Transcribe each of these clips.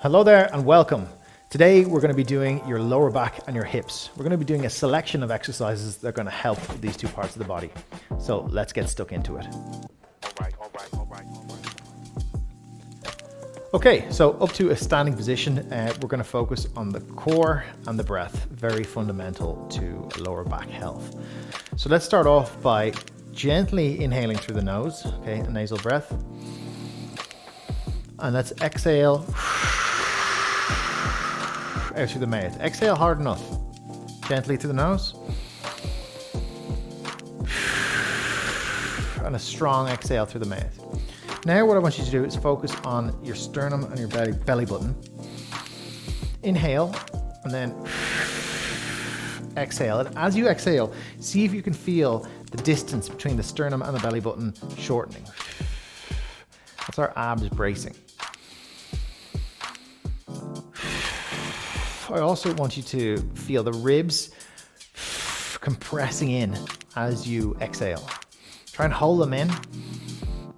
Hello there and welcome. Today we're going to be doing your lower back and your hips. We're going to be doing a selection of exercises that are going to help these two parts of the body. So let's get stuck into it. Okay, so up to a standing position, we're going to focus on the core and the breath, very fundamental to lower back health. So let's start off by gently inhaling through the nose, okay, a nasal breath. And let's exhale out through the mouth. Exhale hard enough. Gently through the nose. And a strong exhale through the mouth. Now what I want you to do is focus on your sternum and your belly button. Inhale and then exhale. And as you exhale, see if you can feel the distance between the sternum and the belly button shortening. That's our abs bracing. I also want you to feel the ribs compressing in as you exhale. Try and hold them in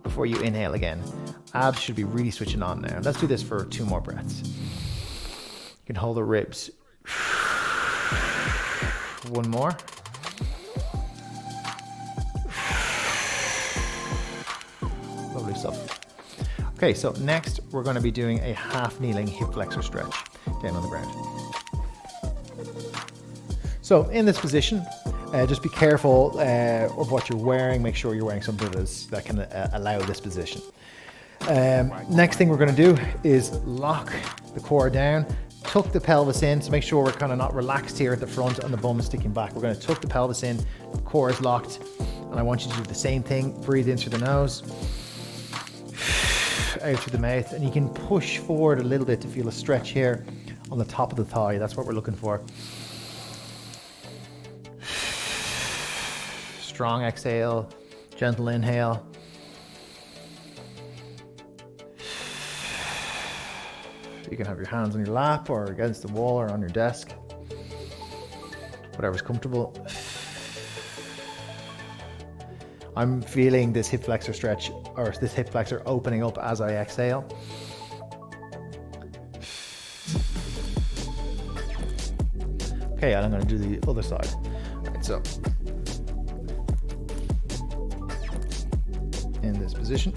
before you inhale again. Abs should be really switching on now. Let's do this for 2 more breaths. You can hold the ribs. 1 more. Lovely stuff. Okay, so next we're going to be doing a half kneeling hip flexor stretch down on the ground. So in this position, just be careful of what you're wearing. Make sure you're wearing something that can allow this position. Next thing we're going to do is lock the core down, tuck the pelvis in. So make sure we're kind of not relaxed here at the front and the bum is sticking back. We're going to tuck the pelvis in, the core is locked, and I want you to do the same thing. Breathe in through the nose, out through the mouth, and you can push forward a little bit to feel a stretch here on the top of the thigh. That's what we're looking for. Strong exhale, gentle inhale. You can have your hands on your lap or against the wall or on your desk, whatever's comfortable. I'm feeling this hip flexor stretch, or this hip flexor opening up as I exhale. Okay, and I'm going to do the other side. Right, so in this position,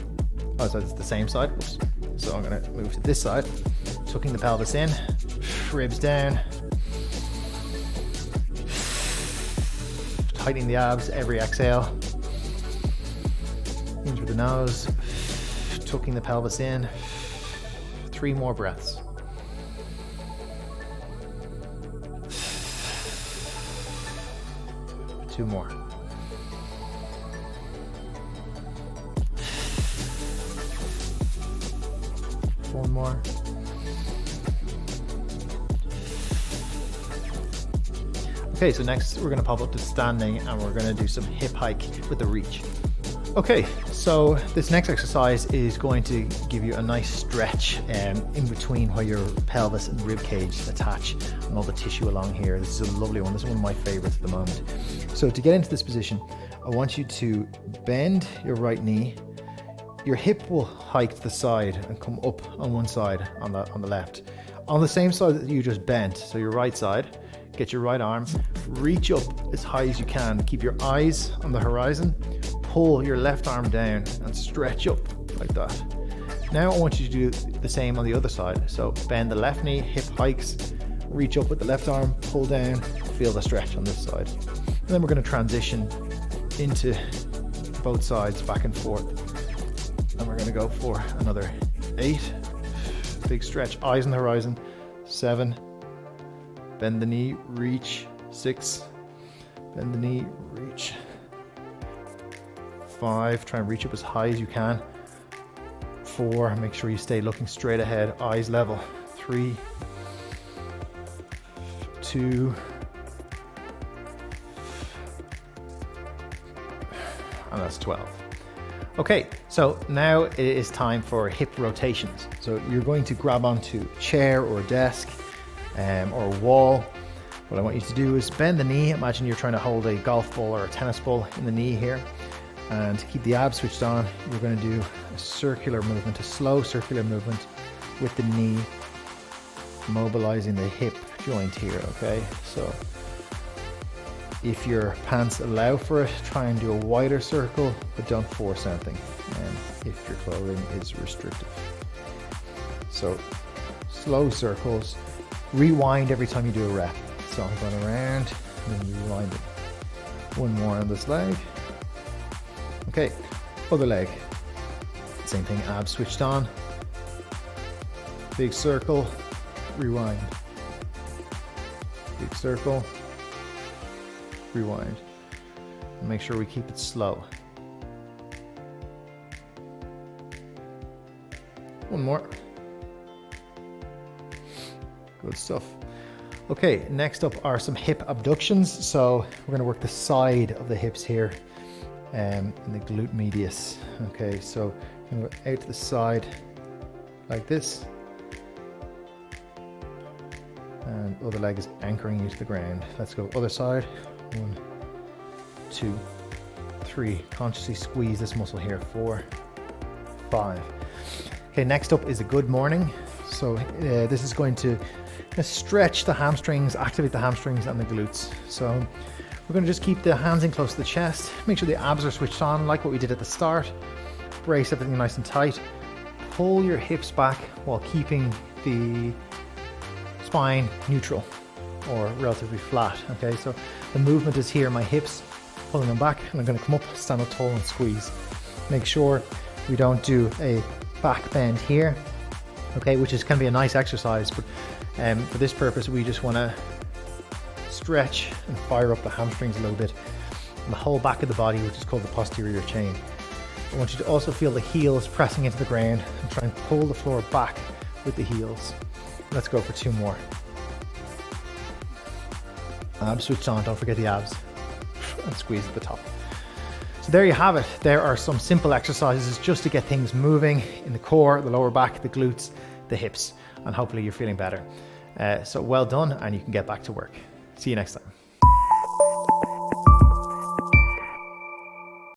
so it's the same side. Oops. So I'm going to move to this side, tucking the pelvis in, ribs down, tightening the abs every exhale. In through the nose, tucking the pelvis in. 3 more breaths. Two more. One more. Okay, so next we're going to pop up to standing and we're going to do some hip hike with the reach. Okay, so this next exercise is going to give you a nice stretch in between where your pelvis and rib cage attach and all the tissue along here. This is a lovely one. This is one of my favorites at the moment. So to get into this position, I want you to bend your right knee. Your hip will hike to the side and come up on one side on the left. On the same side that you just bent, so your right side, get your right arm, reach up as high as you can. Keep your eyes on the horizon. Pull your left arm down and stretch up like that. Now I want you to do the same on the other side. So bend the left knee, hip hikes, reach up with the left arm, pull down, feel the stretch on this side. And then we're going to transition into both sides, back and forth. And we're going to go for another 8. Big stretch, eyes on the horizon. 7. Bend the knee, reach. 6. Bend the knee, reach. 5, try and reach up as high as you can. 4, make sure you stay looking straight ahead, eyes level. 3, 2, and that's 12. Okay, so now it is time for hip rotations. So you're going to grab onto a chair or a desk or a wall. What I want you to do is bend the knee. Imagine you're trying to hold a golf ball or a tennis ball in the knee here. And to keep the abs switched on, you're going to do a circular movement, a slow circular movement with the knee mobilizing the hip joint here, okay? So if your pants allow for it, try and do a wider circle, but don't force anything if your clothing is restrictive. So slow circles, rewind every time you do a rep. So I'm going around and then rewind it. One more on this leg. Okay, other leg. Same thing, abs switched on. Big circle, rewind. Big circle, rewind. And make sure we keep it slow. One more. Good stuff. Okay, next up are some hip abductions. So we're going to work the side of the hips here in the glute medius. Okay, so I'm going to go out to the side like this. And other leg is anchoring you to the ground. Let's go other side. 1, 2, 3. Consciously squeeze this muscle here. 4, 5. Okay, next up is a good morning. So this is going to stretch the hamstrings, activate the hamstrings and the glutes. So we're going to just keep the hands in close to the chest. Make sure the abs are switched on like what we did at the start. Brace everything nice and tight. Pull your hips back while keeping the spine neutral or relatively flat. Okay, so the movement is here, my hips, pulling them back, and I'm going to come up, stand up tall and squeeze. Make sure we don't do a back bend here, okay, which can be a nice exercise, but for this purpose we just want to stretch and fire up the hamstrings a little bit and the whole back of the body, which is called the posterior chain. I want you to also feel the heels pressing into the ground and try and pull the floor back with the heels. Let's go for 2 more. Abs switched on, don't forget the abs, and squeeze at the top. So there you have it. There are some simple exercises just to get things moving in the core, the lower back, the glutes, the hips, and hopefully you're feeling better. So well done, and you can get back to work. See you next time.